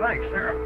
Thanks, Sheriff.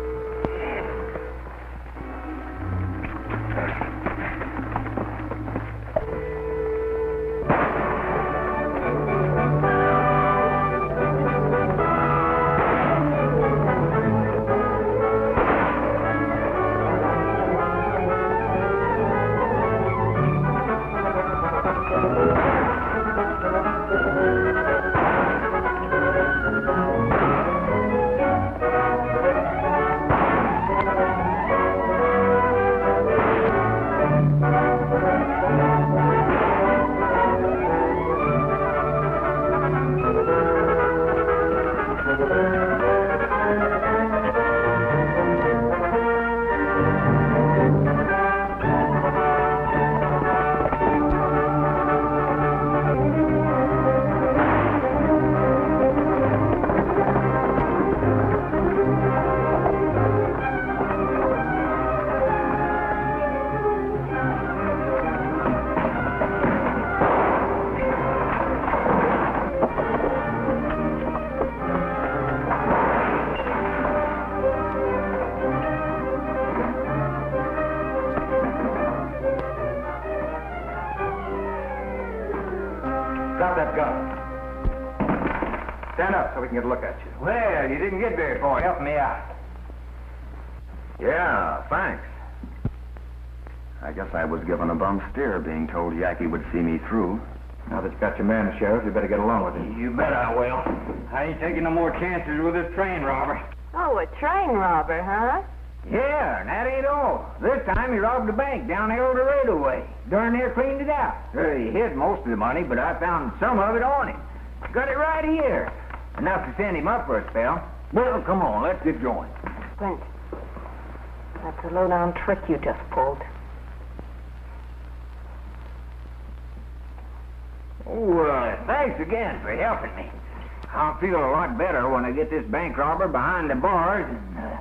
Drop that gun. Stand up so we can get a look at you. Well, you didn't get very far. Help me out. Yeah, thanks. I guess I was given a bum steer being told Yackey would see me through. Now that you got your man, Sheriff, you better get along with him. You bet I will. I ain't taking no more chances with this train robber. Oh, a train robber, huh? Yeah, and that ain't all. This time he robbed a bank down El Dorado way. Darn near cleaned it out. He hid most of the money, but I found some of it on him. Got it right here. Enough to send him up for a spell. Well, come on, let's get going. Brent, that's a low-down trick you just pulled. Oh, thanks again for helping me. I'll feel a lot better when I get this bank robber behind the bars and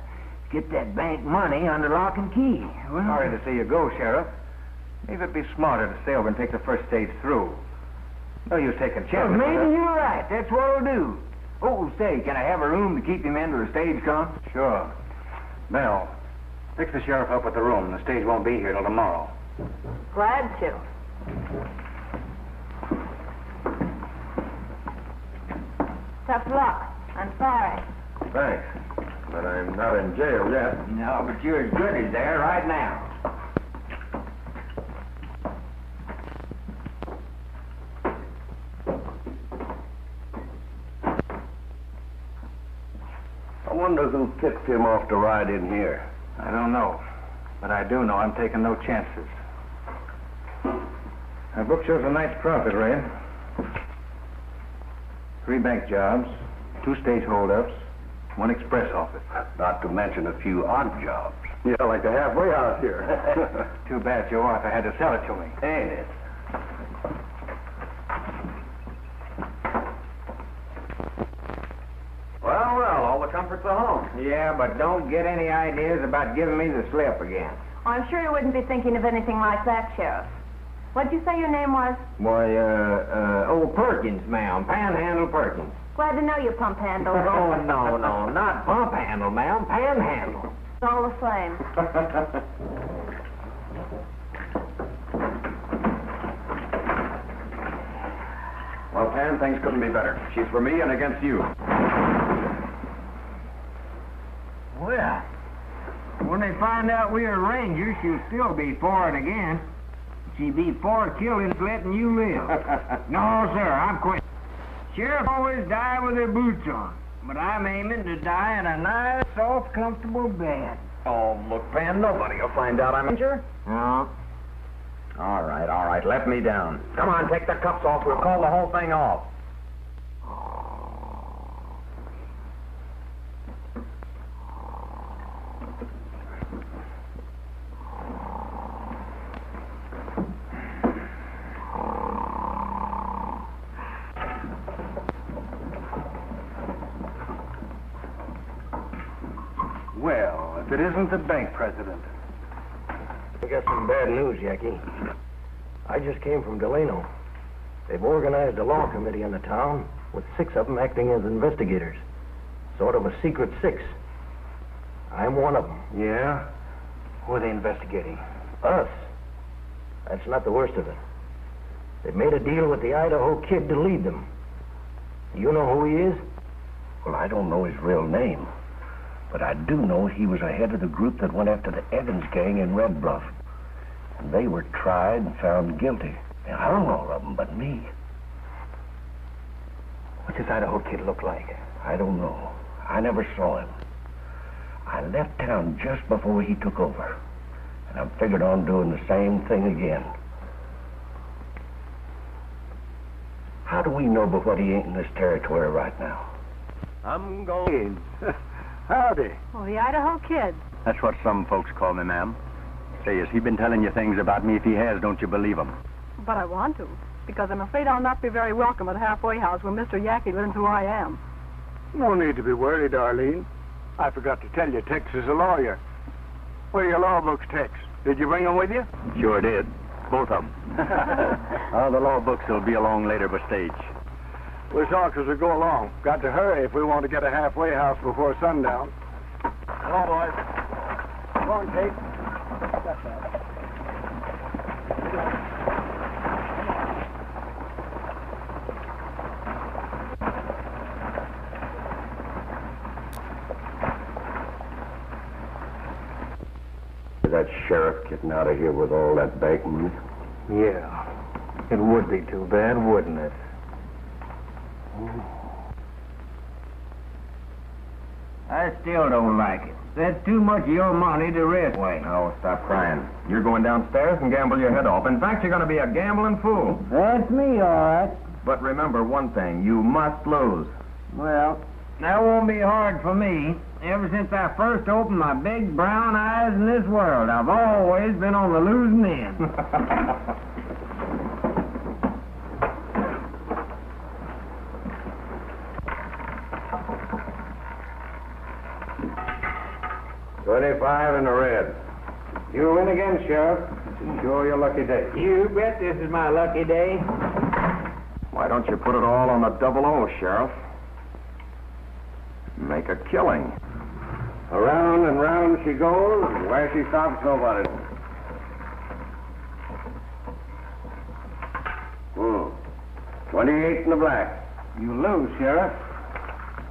get that bank money under lock and key. Well, sorry to see you go, Sheriff. Maybe it'd be smarter to stay over and take the first stage through. No use taking chances. Well, maybe you're right. That's what I'll do. Oh, say, can I have a room to keep him in till the stage comes? Sure. Mel, fix the sheriff up with the room. The stage won't be here till tomorrow. Glad to. Tough luck. I'm sorry. Thanks. But I'm not in jail yet. No, but you're as good as there right now. I wonder who tipped him off to ride in here. I don't know. But I do know I'm taking no chances. Our book shows a night's profit, Ray. 3 bank jobs, 2 stage holdups, 1 express office. Not to mention a few odd jobs. Yeah, like the halfway house here. Too bad your wife had to sell it to me. Ain't it? Well, all the comforts of home. Yeah, but don't get any ideas about giving me the slip again. Oh, I'm sure you wouldn't be thinking of anything like that, Sheriff. What'd you say your name was? Why, old Perkins, ma'am. Panhandle Perkins. Glad to know you, Pump Handle. Oh, no, not Pump Handle, ma'am. Panhandle. It's all the same. Well, Pan, things couldn't be better. She's for me and against you. Well, when they find out we're Rangers, she'll still be for it again. She'd be for killing, letting you live. No, sir, I'm quitting. Sheriff always die with their boots on, but I'm aiming to die in a nice, soft, comfortable bed. Oh, look, Pan, nobody will find out I'm injured. No. All right, let me down. Come on, take the cuffs off. We'll call the whole thing off. Well, if it isn't the bank president. I got some bad news, Yackey. I just came from Delano. They've organized a law committee in the town with 6 of them acting as investigators. Sort of a secret 6. I'm one of them. Yeah? Who are they investigating? Us. That's not the worst of it. They've made a deal with the Idaho Kid to lead them. You know who he is? Well, I don't know his real name, but I do know he was ahead of the group that went after the Evans gang in Red Bluff. And they were tried and found guilty. They hung all of them but me. What's this Idaho Kid look like? I don't know. I never saw him. I left town just before he took over, and I figured on doing the same thing again. How do we know but what he ain't in this territory right now? I'm going. Howdy. Oh, the Idaho Kid. That's what some folks call me, ma'am. Say, has he been telling you things about me? If he has, don't you believe him? But I want to, because I'm afraid I'll not be very welcome at the halfway house when Mr. Yackey learns who I am. No need to be worried, Arlene. I forgot to tell you, Tex is a lawyer. Where are your law books, Tex? Did you bring them with you? Sure did. Both of them. The law books will be along later by stage. We'll talk as we go along. Got to hurry if we want to get a halfway house before sundown. Hello, boys. Come on, Kate. That sheriff getting out of here with all that bank money? Yeah. It would be too bad, wouldn't it? I still don't like it. That's too much of your money to risk. Wait, now stop crying. You're going downstairs and gamble your head off. In fact, you're going to be a gambling fool. That's me, all right. But remember one thing, you must lose. Well, that won't be hard for me. Ever since I first opened my big brown eyes in this world, I've always been on the losing end. $25 in the red. You win again, Sheriff. This is sure your lucky day. You bet this is my lucky day. Why don't you put it all on the 00, Sheriff? Make a killing. Around and round she goes, and where she stops, nobody. 28 in the black. You lose, Sheriff.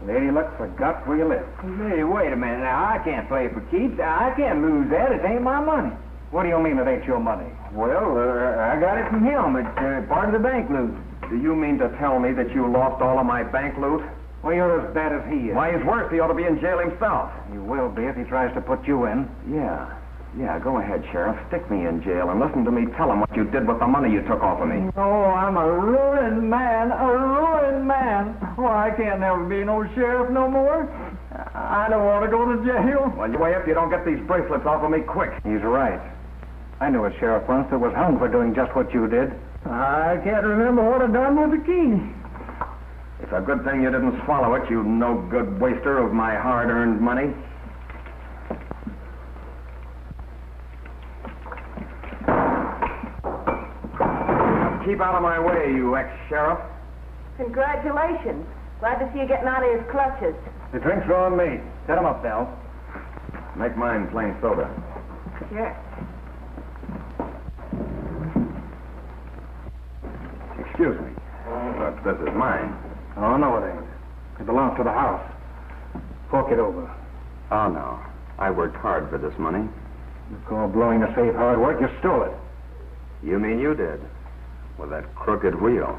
Lady Luck forgot where you live. Hey, wait a minute now. I can't play for keeps. I can't lose that. It ain't my money. What do you mean it ain't your money? Well, I got it from him. It's part of the bank loot. Do you mean to tell me that you lost all of my bank loot? Well, you're as bad as he is. Why, he's worse. He ought to be in jail himself. He will be if he tries to put you in. Yeah, go ahead, Sheriff. Stick me in jail and listen to me tell him what you did with the money you took off of me. Oh, I'm a ruined man. A ruined man. Why, I can't never be no sheriff no more. I don't want to go to jail. Well, you wait up. You don't get these bracelets off of me quick. He's right. I knew a sheriff once that was hung for doing just what you did. I can't remember what I done with the key. It's a good thing you didn't swallow it, you no-good waster of my hard-earned money. Keep out of my way, you ex-sheriff. Congratulations. Glad to see you getting out of his clutches. The drinks are on me. Set 'em up, Belle. Make mine plain soda. Sure. Excuse me, but this is mine. Oh, no, it ain't. It belongs to the house. Fork it over. Oh, no. I worked hard for this money. You call blowing the safe hard work? You stole it. You mean you did? With that crooked wheel.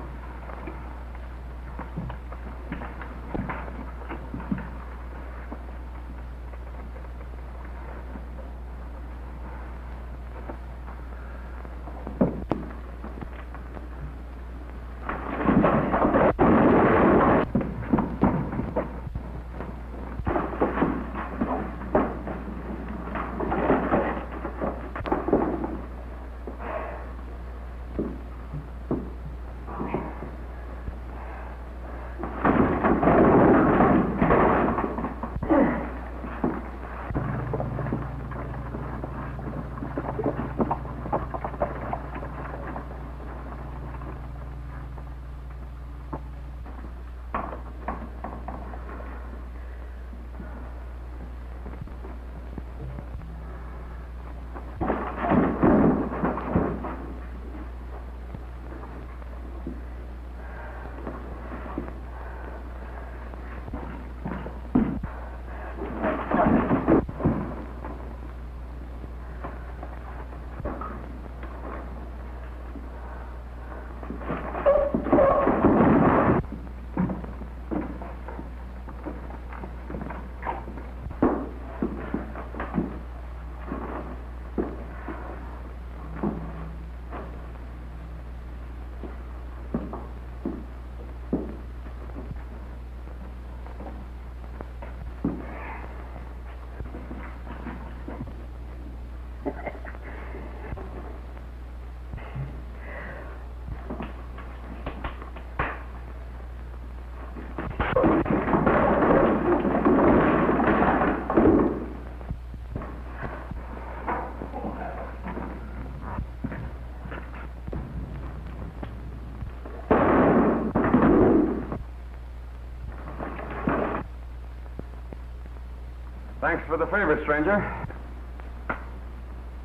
Thanks for the favor, stranger.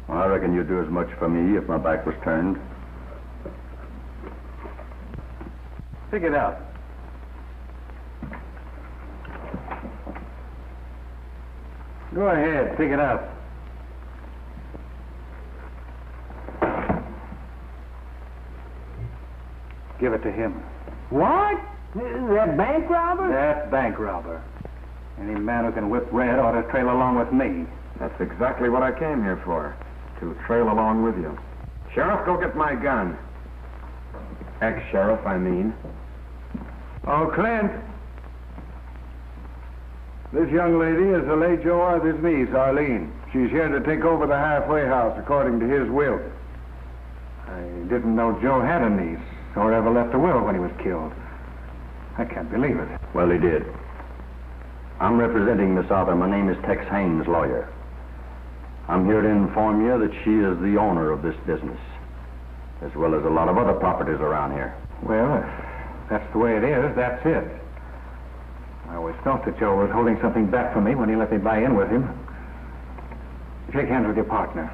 Well, I reckon you'd do as much for me if my back was turned. Pick it up. Go ahead, pick it up. Give it to him. What? That bank robber? That bank robber. Any man who can whip Red ought to trail along with me. That's exactly what I came here for. To trail along with you. Sheriff, go get my gun. Ex-sheriff, I mean. Oh, Clint. This young lady is the late Joe Arthur's niece, Arlene. She's here to take over the halfway house according to his will. I didn't know Joe had a niece or ever left a will when he was killed. I can't believe it. Well, he did. I'm representing Miss Arthur. My name is Tex Haynes, lawyer. I'm here to inform you that she is the owner of this business, as well as a lot of other properties around here. Well, if that's the way it is, that's it. I always felt that Joe was holding something back from me when he let me buy in with him. Shake hands with your partner.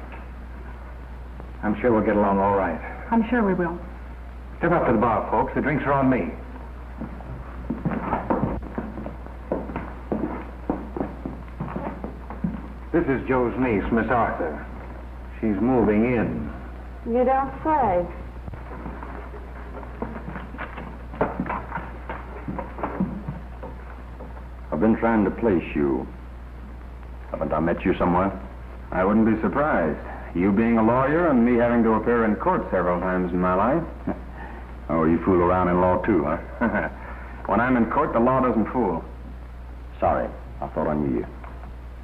I'm sure we'll get along all right. I'm sure we will. Step up to the bar, folks. The drinks are on me. This is Joe's niece, Miss Arthur. She's moving in. You don't say. I've been trying to place you. Haven't I met you somewhere? I wouldn't be surprised. You being a lawyer and me having to appear in court several times in my life. Oh, you fool around in law too, huh? When I'm in court, the law doesn't fool. Sorry, I thought I knew you.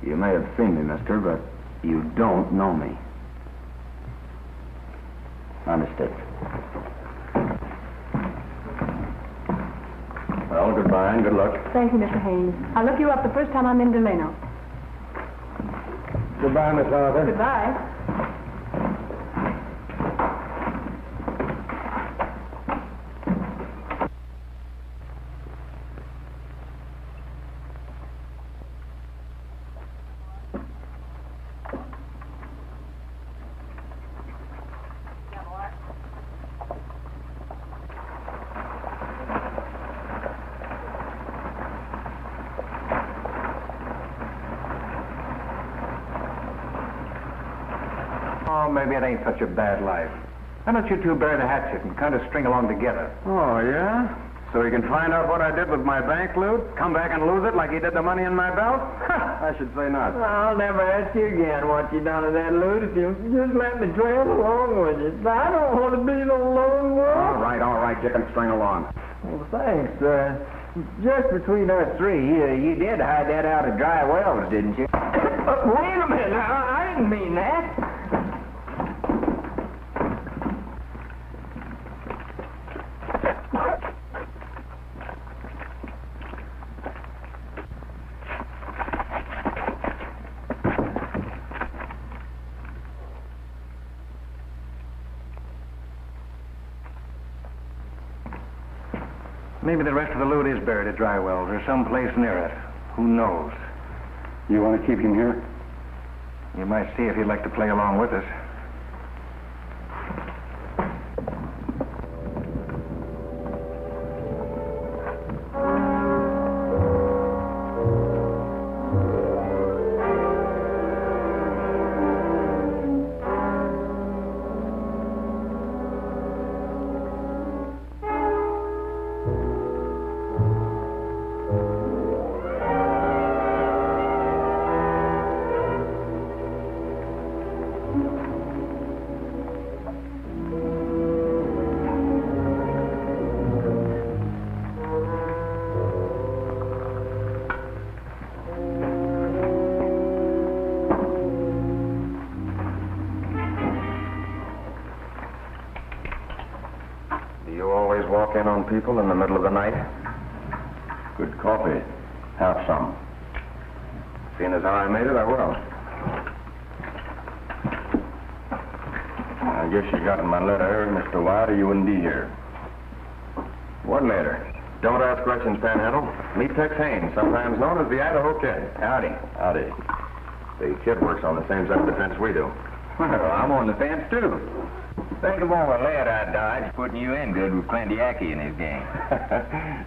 You may have seen me, mister, but you don't know me. My mistake. Well, goodbye and good luck. Thank you, Mr. Haynes. I'll look you up the first time I'm in Delano. Goodbye, Miss Arthur. Goodbye. Oh, maybe it ain't such a bad life. Why don't you two bury the hatchet and kind of string along together? Oh, yeah? So he can find out what I did with my bank loot, come back and lose it like he did the money in my belt? I should say not. I'll never ask you again what you done with that loot if you'll just let me trail along with you. I don't want to be no lone wolf. All right, you can string along. Well, thanks. Just between us three, you did hide that out of dry wells, didn't you? Wait a minute. I didn't mean that. Maybe the rest of the loot is buried at Dry Wells or someplace near it. Who knows? You want to keep him here? You might see if he'd like to play along with us. in on people in the middle of the night? Good coffee. Have some. Seeing as how I made it, I will. I guess you got my letter, Mr. Wright, or you wouldn't be here. What letter? Don't ask questions, Panhandle. Meet Tex Haynes, sometimes known as the Idaho Kid. Howdy. Howdy. The kid works on the same side of the fence we do. Well, I'm on the fence, too. Think of all the lead I dodged putting you in good with Clint Yackey and his gang.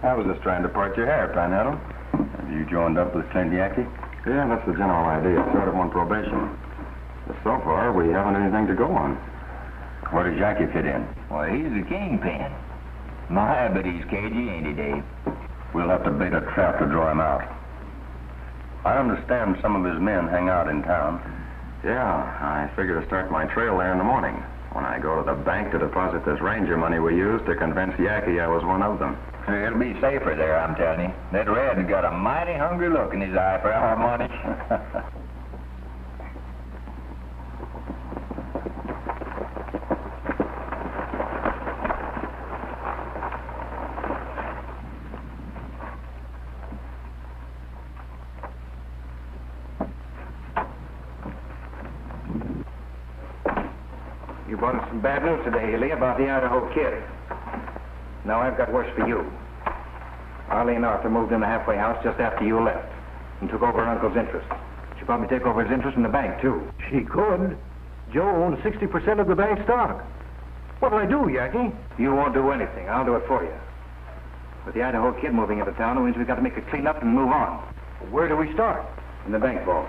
I was just trying to part your hair, Panhandle. Have you joined up with Clint Yackey? Yeah, that's the general idea. Sort of on probation. But so far, we haven't anything to go on. Where does Yackey fit in? Well, he's the kingpin. My, but he's cagey, ain't he, Dave? We'll have to bait a trap to draw him out. I understand some of his men hang out in town. Yeah, I figure to start my trail there in the morning when I go to the bank to deposit this ranger money we used to convince Yackey I was one of them. It'll be safer there, I'm telling you. That red's got a mighty hungry look in his eye for our money. You brought us some bad news today, Hilly, about the Idaho Kid. Now I've got worse for you. Arlene Arthur moved in the halfway house just after you left and took over her uncle's interest. She'll probably take over his interest in the bank, too. She could. Joe owns 60% of the bank stock. What'll I do, Yackey? You won't do anything. I'll do it for you. With the Idaho Kid moving into town, it means we've got to make a clean-up and move on. Where do we start? In the bank vault.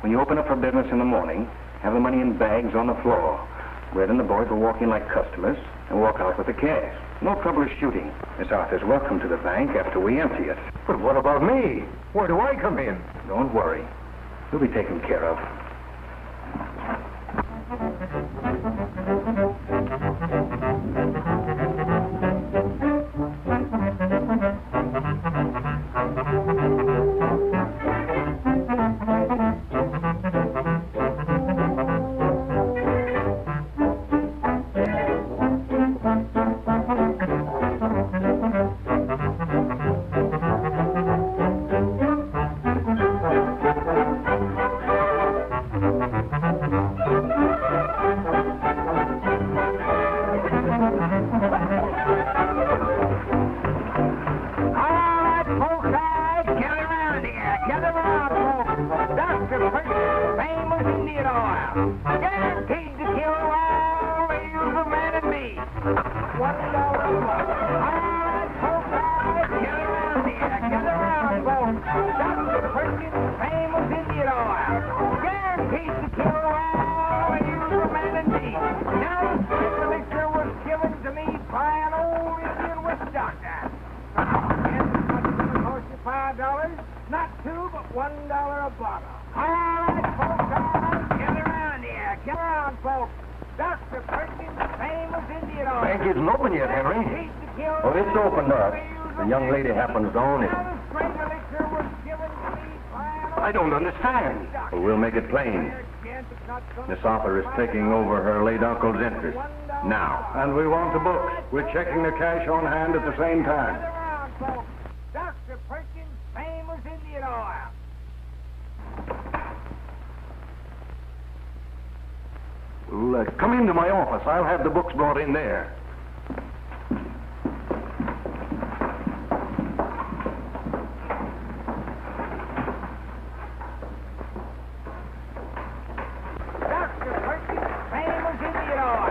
When you open up for business in the morning, have the money in bags on the floor. Red and the boys will walk in like customers and walk out with the cash. No trouble shooting. Miss Arthur's welcome to the bank after we empty it. But what about me? Where do I come in? Don't worry. You'll be taken care of. Bank isn't open yet, Henry. Well, it's opened up. The young lady happens to own it. I don't understand. Well, we'll make it plain. Miss Arthur is taking over her late uncle's interest. Now. And we want the books. We're checking the cash on hand at the same time. Dr. Perkins' famous Indian oil. Well, come into my office. I'll have the books brought in there. Dr. Perkins' famous Indian oil.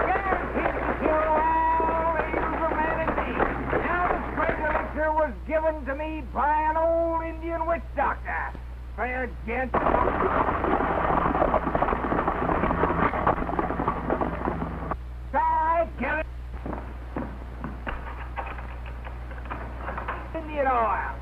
Guaranteed to kill all evil humanity. Now the spring elixir was given to me by an old Indian witch doctor. Fair gents. Indian oil.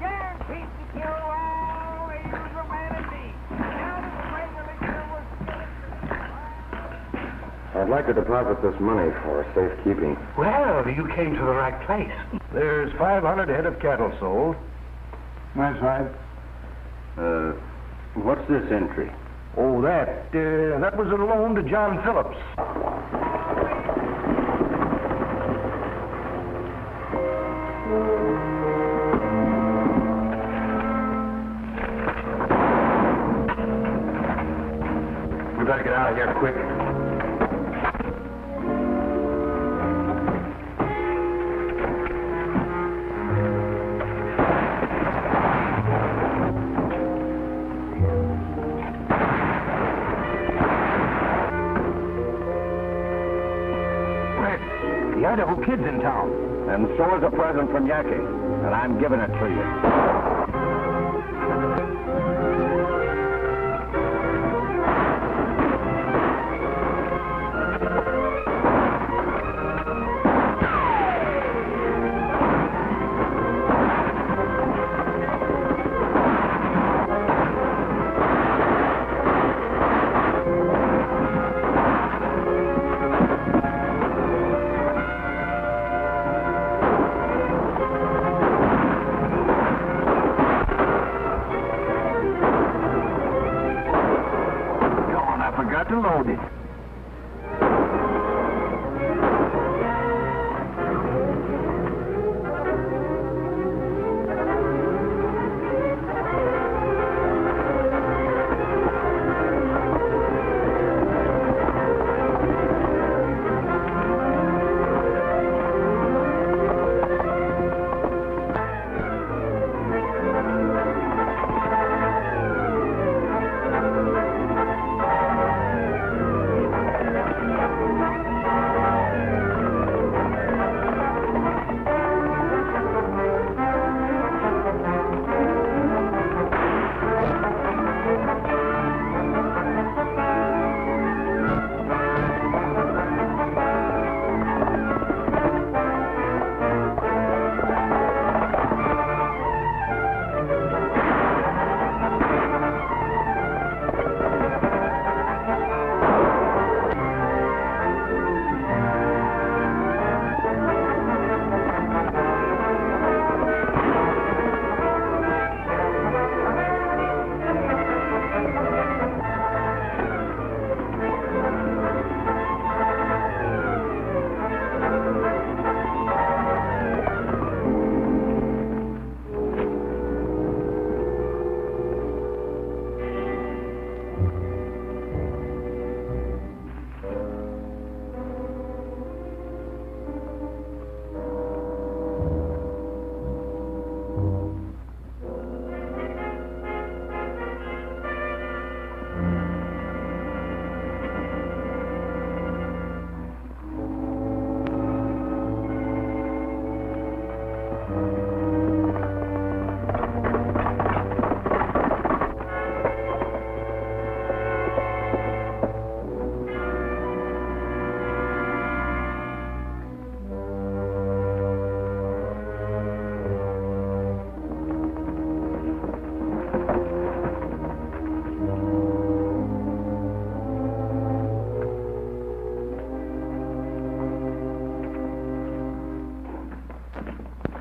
Guaranteed to kill all evil humanity. Now the spring elixir was given to me. I'd like to deposit this money for safekeeping. Well, you came to the right place. There's 500 head of cattle sold. That's right. What's this entry? Oh, that was a loan to John Phillips. We better get out of here quick. The Idaho kid's in town. And so is a present from Yackey, and I'm giving it to you. To load it.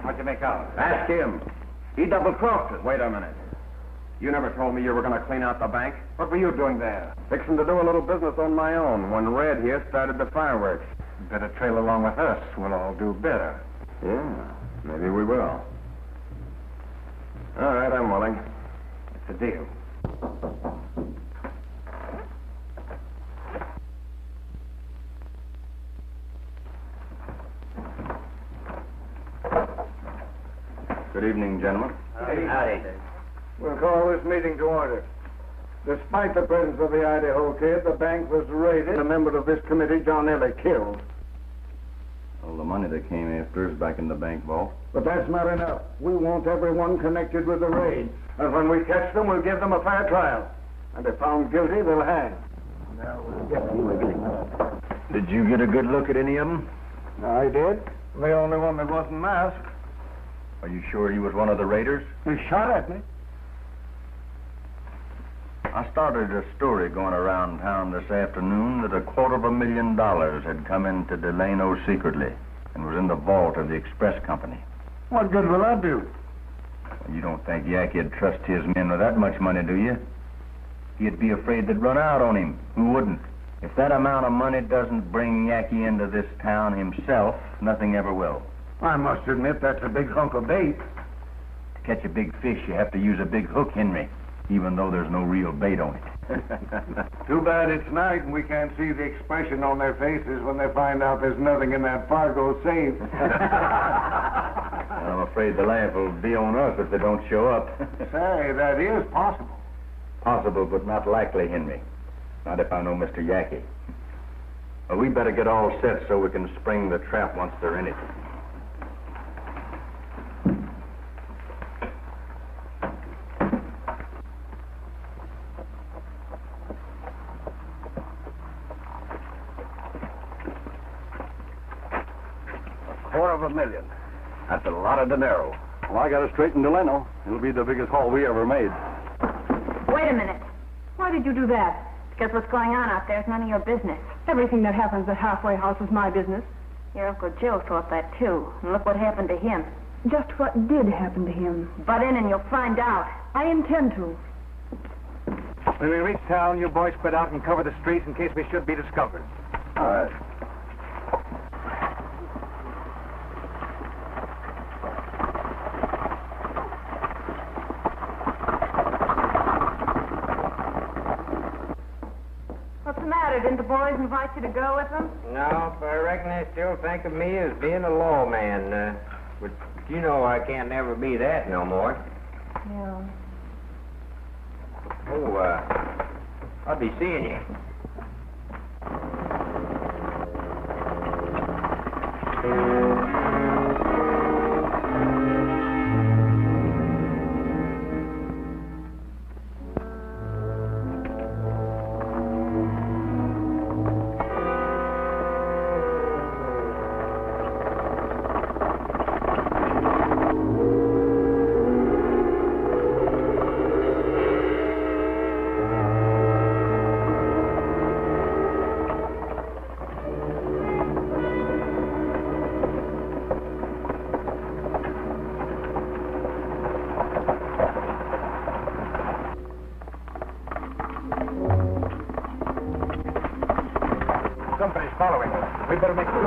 What'd you make out? Ask him. He double-crossed us. Wait a minute. You never told me you were going to clean out the bank. What were you doing there? Fixing to do a little business on my own when Red here started the fireworks. Better trail along with us. We'll all do better. Yeah, maybe we will. All right, I'm willing. It's a deal. Good evening, gentlemen. Howdy. We'll call this meeting to order. Despite the presence of the Idaho kid, the bank was raided. A member of this committee, John Ellie, killed. Well, the money they came after is back in the bank vault. But that's not enough. We want everyone connected with the raid. And when we catch them, we'll give them a fair trial. And if found guilty, they'll hang. Now we'll get you again. Did you get a good look at any of them? I did. The only one that wasn't masked. Are you sure he was one of the raiders? He shot at me. I started a story going around town this afternoon that $250,000 had come into Delano secretly and was in the vault of the express company. What good will that do? Well, you don't think Yackey'd trust his men with that much money, do you? He'd be afraid they'd run out on him. Who wouldn't? If that amount of money doesn't bring Yackey into this town himself, nothing ever will. I must admit that's a big hunk of bait. To catch a big fish, you have to use a big hook, Henry. even though there's no real bait on it. Too bad it's night and we can't see the expression on their faces when they find out there's nothing in that Fargo safe. I'm afraid the laugh will be on us if they don't show up. Say, that is possible. Possible, but not likely, Henry. Not if I know Mr. Yackey. Well, we better get all set so we can spring the trap once they're in it. $250,000. That's a lot of dinero. Well, I got it straight in Delano. It'll be the biggest haul we ever made. Wait a minute. Why did you do that? Because what's going on out there is none of your business. Everything that happens at Halfway House is my business. Your Uncle Joe thought that, too. And look what happened to him. Just what did happen to him? Butt in and you'll find out. I intend to. When we reach town, you boys spread out and cover the streets in case we should be discovered. All right. What's the matter? Didn't the boys invite you to go with them? No, but I reckon they still think of me as being a lawman. But you know I can't never be that no more. Yeah. Oh, I'll be seeing you. Somebody's following us. We better make a move.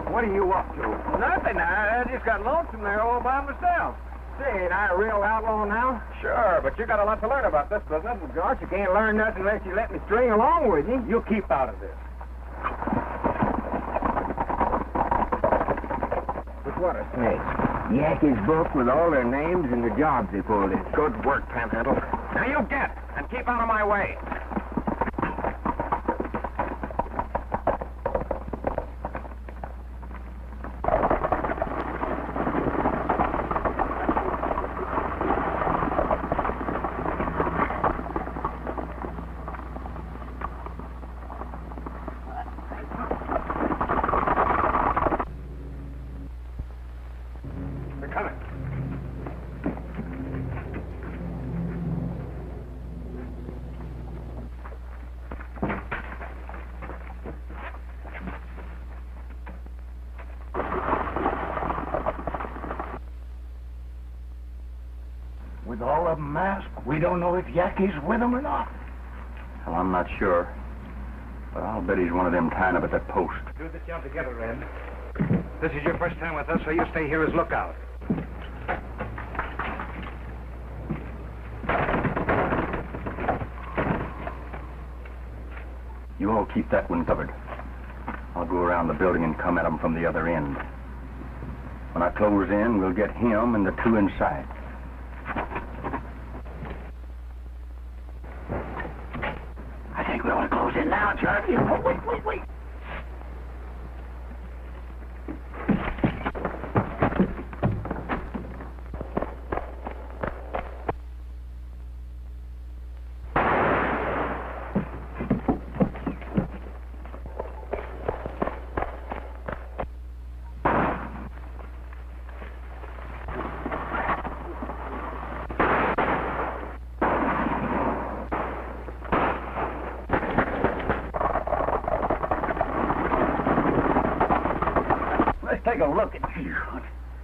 What are you up to? Nothing. I just got lonesome there all by myself. Say, ain't I a real outlaw now? Sure, but you got a lot to learn about this business. George, you can't learn nothing unless you let me string along with you. You keep out of this. But what a snake. Yackey's book with all their names and the jobs they pulled in. Good work, Panhandle. Now you get, and keep out of my way. With all of them masked, we don't know if Yackey's with them or not. Well, I'm not sure. But I'll bet he's one of them tying up at that post. Do this job together, Red. This is your first time with us, so you stay here as lookout. You all keep that one covered. I'll go around the building and come at him from the other end. When I close in, we'll get him and the two inside. I think we ought to close in now, Charlie. Oh, wait. Take a look at you.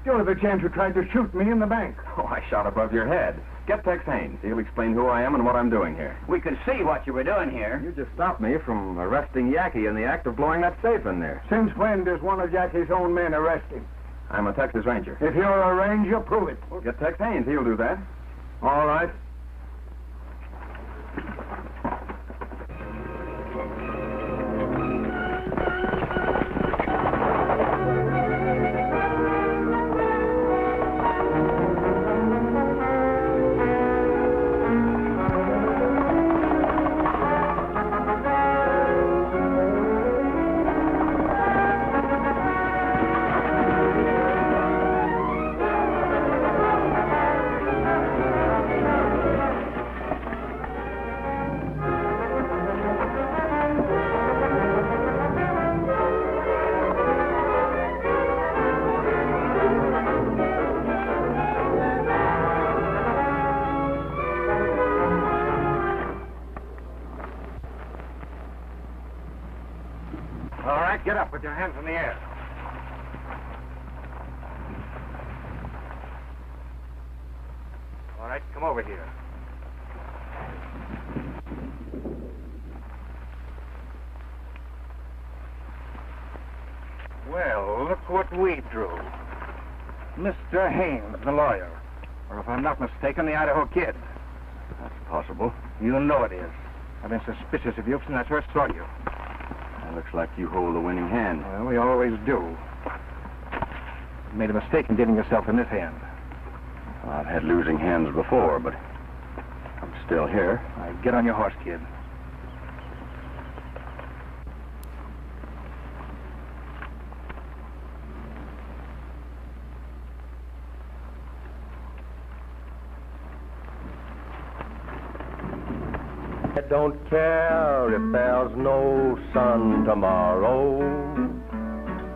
You're the gent who tried to shoot me in the bank. Oh, I shot above your head. Get Tex Haynes. He'll explain who I am and what I'm doing here. We could see what you were doing here. You just stopped me from arresting Yackey in the act of blowing that safe in there. Since when does one of Yackey's own men arrest him? I'm a Texas Ranger. If you're a ranger, prove it. Well, get Tex Haynes. He'll do that. All right. All right, get up. Put your hands in the air. All right, come over here. Well, look what we drew. Mr. Haynes, the lawyer. Or if I'm not mistaken, the Idaho Kid. That's possible. You know it is. I've been suspicious of you since I first saw you. Looks like you hold the winning hand. Well, we always do. You made a mistake in getting yourself in this hand. Well, I've had losing hands before, but I'm still here. All right, get on your horse, kid. I don't care if there's no sun tomorrow.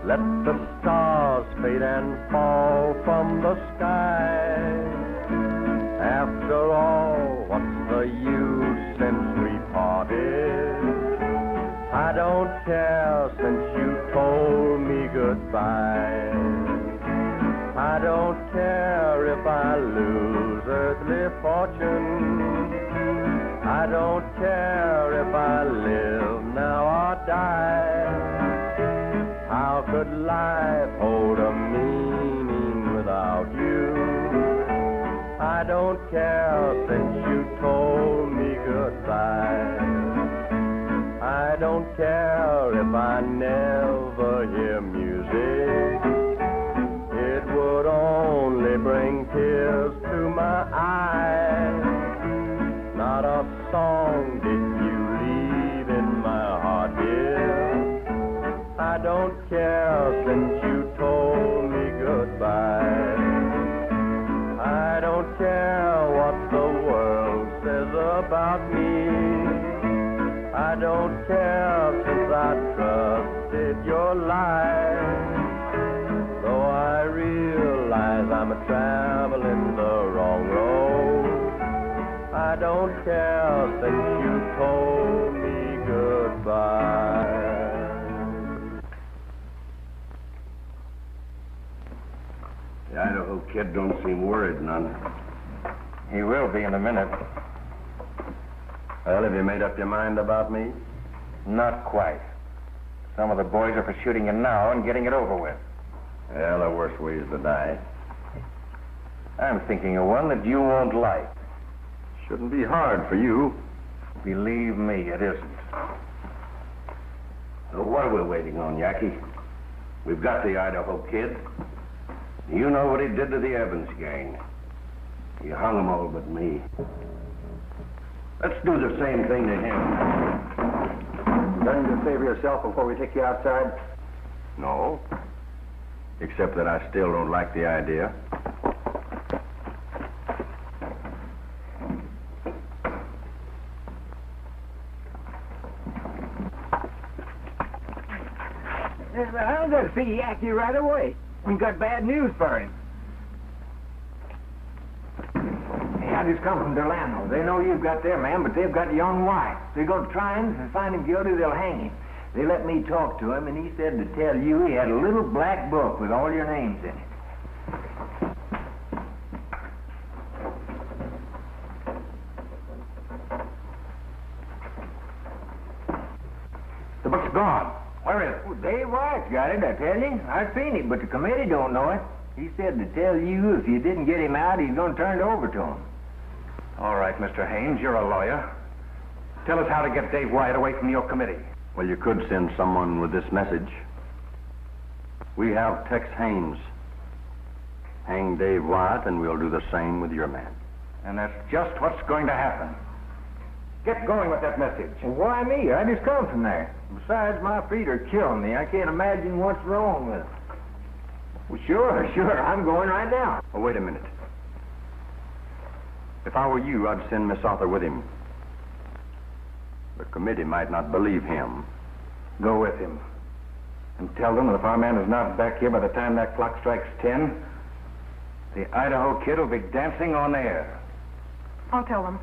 Let the stars fade and fall from the sky. After all, what's the use since we parted? I don't care since you told me goodbye. I don't care if I lose earthly fortune. I don't care if I live now or die. How could life hold a meaning without you? I don't care since you told me goodbye. I don't care if I never hear music. It would only bring tears to my eyes. Not a song did you leave in my heart, dear. I don't care since you told me goodbye. I don't care what the world says about me. I don't care since I trusted your lies. Though I realize I'm traveling the wrong road. I don't care since you told me goodbye. The Idaho Kid don't seem worried none. He will be in a minute. Well, have you made up your mind about me? Not quite. Some of the boys are for shooting you now and getting it over with. Well, the worst way is to die. I'm thinking of one that you won't like. Shouldn't be hard for you. Believe me, it isn't. So what are we waiting on, Yackey? We've got the Idaho Kid. You know what he did to the Evans gang. He hung them all but me. Let's do the same thing to him. Nothing to save yourself before we take you outside? No. Except that I still don't like the idea. I'm going to see Yackey right away. We've got bad news for him. Hey, I just come from Delano. They know you've got their man, but they've got young Wright. They're going to try him. If they find him guilty, they'll hang him. They let me talk to him, and he said to tell you he had a little black book with all your names in it. The book's gone. Where is it? Well, Dave Wright's got it, I tell you. I've seen it, but the committee don't know it. He said to tell you if you didn't get him out, he's going to turn it over to him. All right, Mr. Haynes, you're a lawyer. Tell us how to get Dave Wright away from your committee. Well, you could send someone with this message. We have Tex Haynes. Hang Dave Wright, and we'll do the same with your man. And that's just what's going to happen. Get going with that message. Well, why me? I just come from there. Besides, my feet are killing me. I can't imagine what's wrong with them. Well, sure. I'm going right now. Oh, wait a minute. If I were you, I'd send Miss Arthur with him. The committee might not believe him. Go with him. And tell them that if our man is not back here by the time that clock strikes 10, the Idaho Kid will be dancing on air. I'll tell them.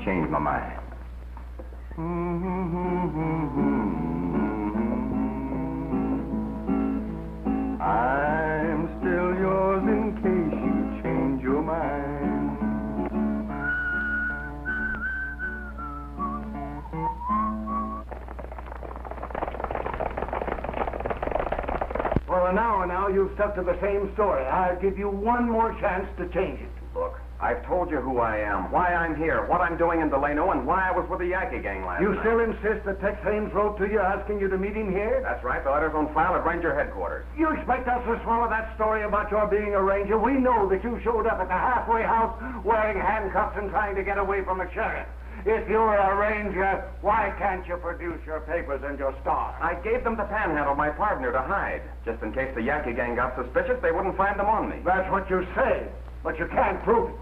Changed my mind. I'm still yours in case you change your mind. For now, you've stuck to the same story. I'll give you one more chance to change it. Look, I've told you who I am, why I'm here, what I'm doing in Delano, and why I was with the Yackey gang last You night. still insist that Tex Haynes wrote to you asking you to meet him here? That's right. The letter's on file at Ranger headquarters. You expect us to swallow that story about your being a ranger? We know that you showed up at the halfway house wearing handcuffs and trying to get away from the sheriff. If you're a ranger, why can't you produce your papers and your star? I gave them to Panhandle, my partner, to hide. Just in case the Yackey gang got suspicious, they wouldn't find them on me. That's what you say, but you can't prove it.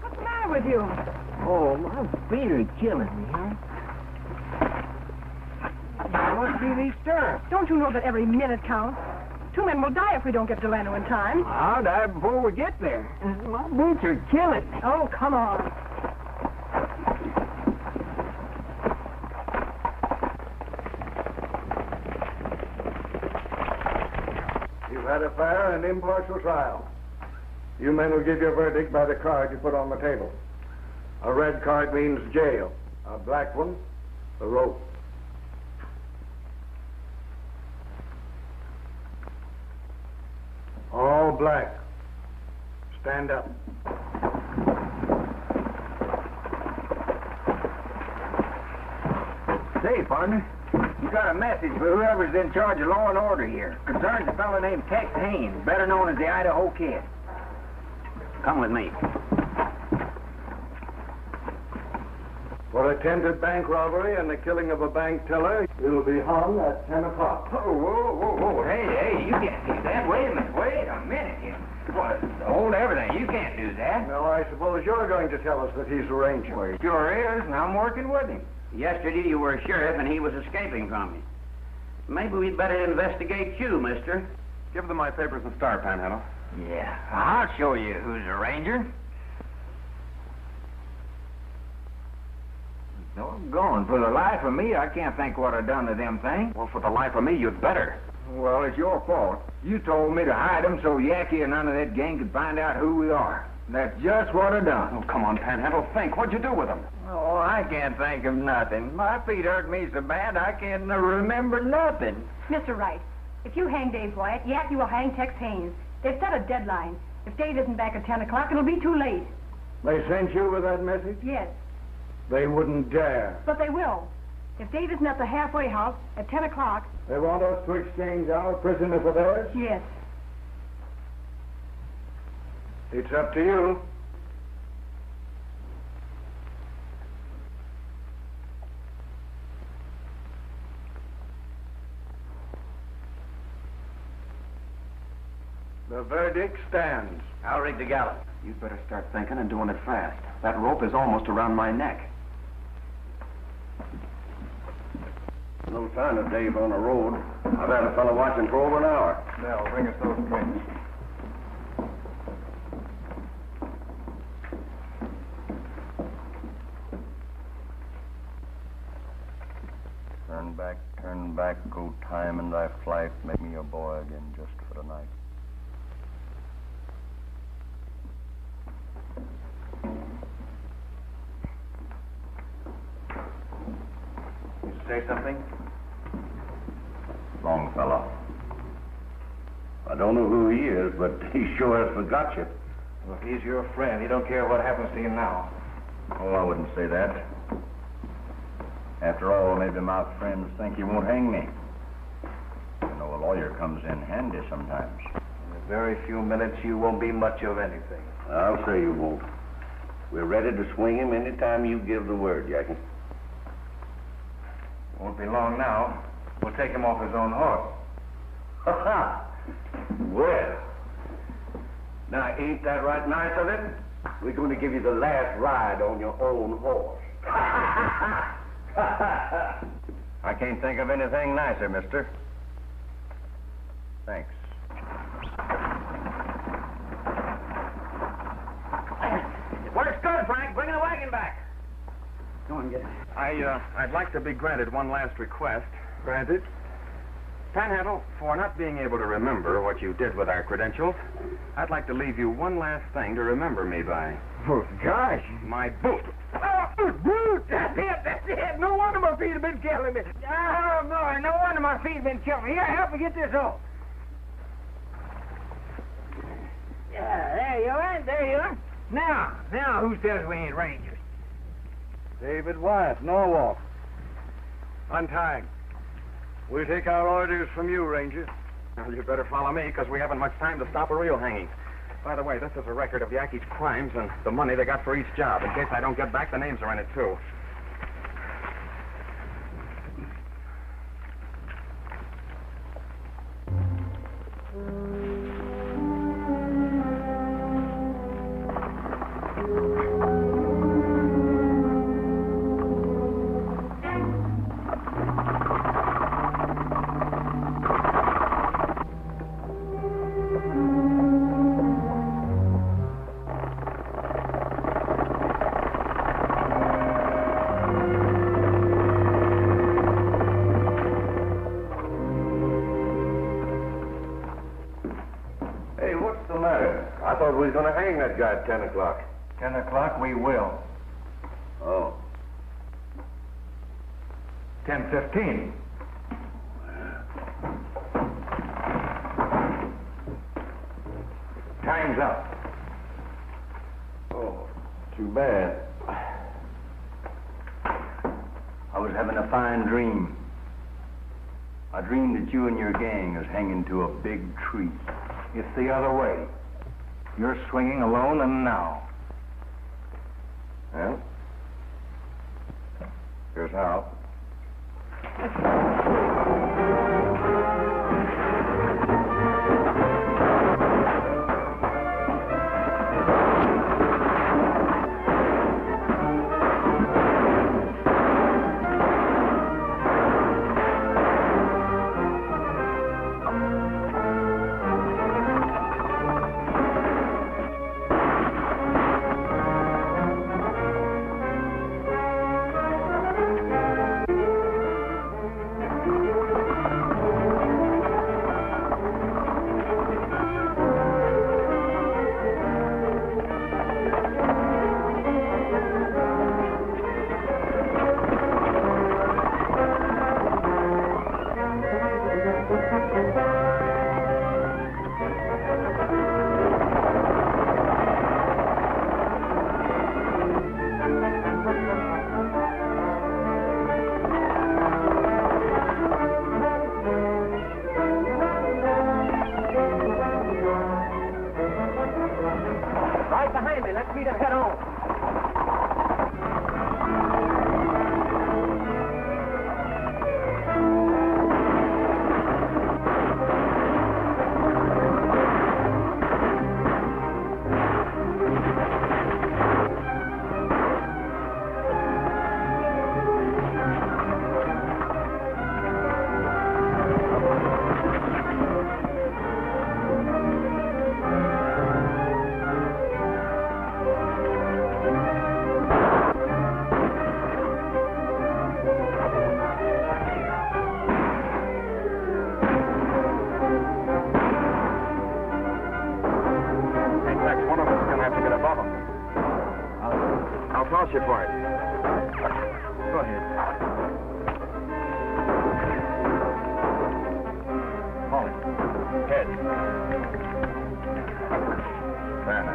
What's the matter with you? Oh, my feet are killing me, huh? There must be these stirrups. Don't you know that every minute counts? 2 men will die if we don't get Delano in time. I'll die before we get there. My boots are killing me. Oh, come on. You've had a fair and impartial trial. You men will give your verdict by the card you put on the table. A red card means jail. A black one, the rope. All black. Stand up. Say, partner, you got a message for whoever's in charge of law and order here. Concerns a fellow named Tex Haynes, better known as the Idaho Kid. Come with me. For attempted bank robbery and the killing of a bank teller, you'll be hung at 10 o'clock. Oh, whoa. Hey, you can't do that. Wait a minute. What? Hold everything. You can't do that. Now, I suppose you're going to tell us that he's a ranger. Well, he sure is, and I'm working with him. Yesterday you were a sheriff and he was escaping from you. Maybe we'd better investigate you, mister. Give them my papers and star, Panhandle. Yeah, I'll show you who's a ranger. Doggone, for the life of me, I can't think what I've done to them things. Well, for the life of me, you'd better. Well, it's your fault. You told me to hide them so Yackey and none of that gang could find out who we are. That's just what I done. Oh, come on, Panhandle, think. What'd you do with them? Oh, I can't think of nothing. My feet hurt me so bad I can't remember nothing. Mr. Wright, if you hang Dave Wyatt, Yackey will hang Tex Haynes. They've set a deadline. If Dave isn't back at 10 o'clock, it'll be too late. They sent you with that message? Yes, They wouldn't dare. but they will. If Dave isn't at the halfway house at 10 o'clock, They want us to exchange our prisoner for theirs? yes. It's up to you. The verdict stands. I'll rig the gallows. You'd better start thinking and doing it fast. That rope is almost around my neck. No sign of Dave on the road. I've had a fellow watching for over an hour. Nell, bring us those drinks. Turn back, go time in thy flight, make me a boy again just for tonight. You say something? Longfellow. I don't know who he is, but he sure has forgot you. Well, if he's your friend, he don't care what happens to you now. Oh, I wouldn't say that. After all, maybe my friends think he won't hang me. You know, a lawyer comes in handy sometimes. In a very few minutes, you won't be much of anything. I'll say you won't. We're ready to swing him any time you give the word, Yackey. Won't be long now. We'll take him off his own horse. Ha-ha! Well, now ain't that right nice of it? We're going to give you the last ride on your own horse. I can't think of anything nicer, mister. Thanks. It works good, Frank. Bring the wagon back. Go on, get it. I'd like to be granted one last request. Granted. Panhandle, for not being able to remember what you did with our credentials, I'd like to leave you one last thing to remember me by. Oh, gosh. My boot. Oh, brute! That's it. No wonder my feet have been killing me. Oh, boy, no wonder my feet have been killing me. Here, help me get this off. Yeah, there you are. Now, who says we ain't rangers? David Wyatt, Norwalk. Untie him. We'll take our orders from you, Ranger. Well, you'd better follow me, because we haven't much time to stop a real hanging. By the way, this is a record of Yackey's crimes and the money they got for each job. In case I don't get back, the names are in it, too. I thought we was going to hang that guy at 10 o'clock. 10 o'clock, we will. Oh. 10:15. Time's up. Oh, too bad. I was having a fine dream. I dreamed that you and your gang is hanging to a big tree. It's the other way. You're swinging alone and now. Well, here's how. Go ahead. Hold it. Head. There.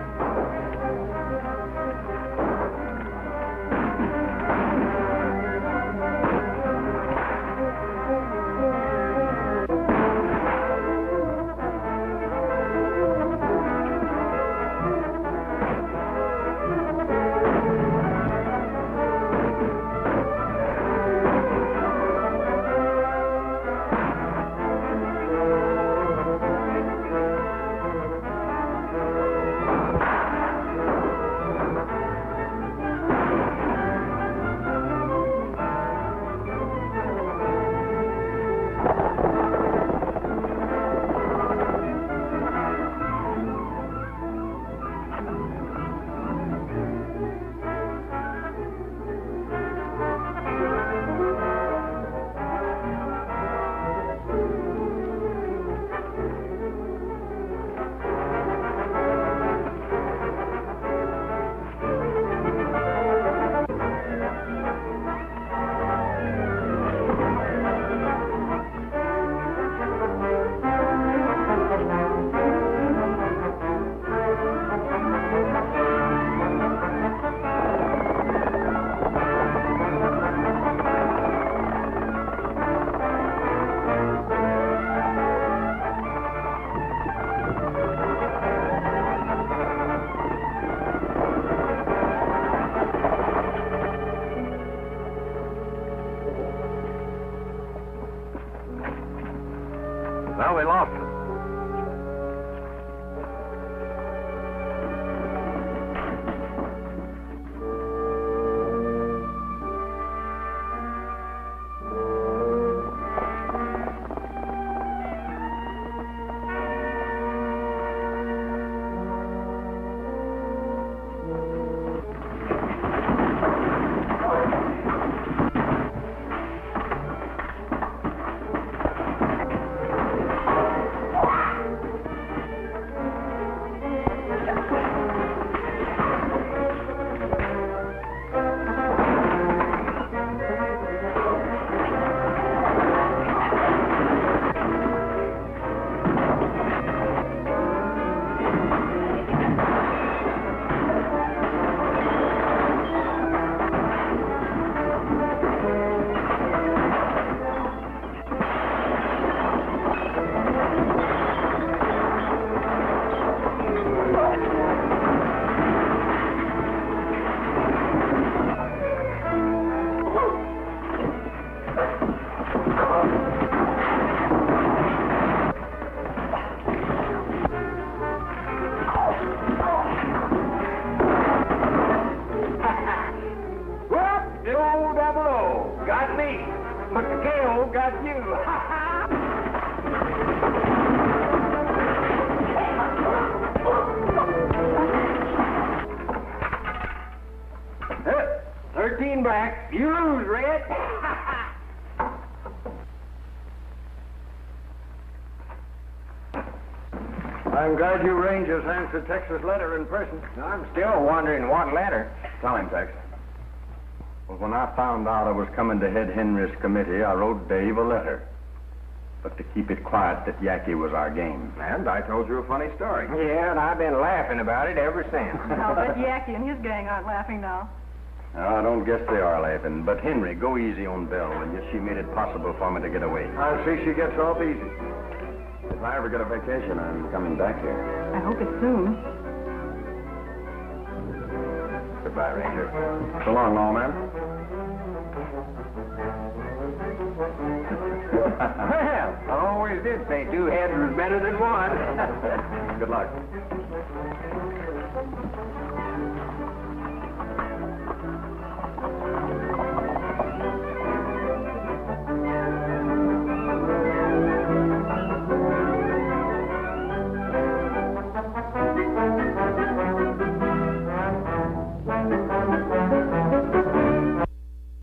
Well, we lost him. Back. You lose, Red. I'm glad you Rangers answered Tex's letter in person. I'm still wondering what letter. Tell him, Tex. Well, when I found out I was coming to head Henry's committee, I wrote Dave a letter. But to keep it quiet that Yackey was our game. And I told you a funny story. Yeah, and I've been laughing about it ever since. I'll bet Yackey and his gang aren't laughing now. I don't guess they are laughing. But Henry, go easy on Belle, will you? She made it possible for me to get away. I'll see she gets off easy. If I ever get a vacation, I'm coming back here. I hope it's soon. Goodbye, Ranger. So long, lawman. Well, I always did say two heads was better than one. Good luck.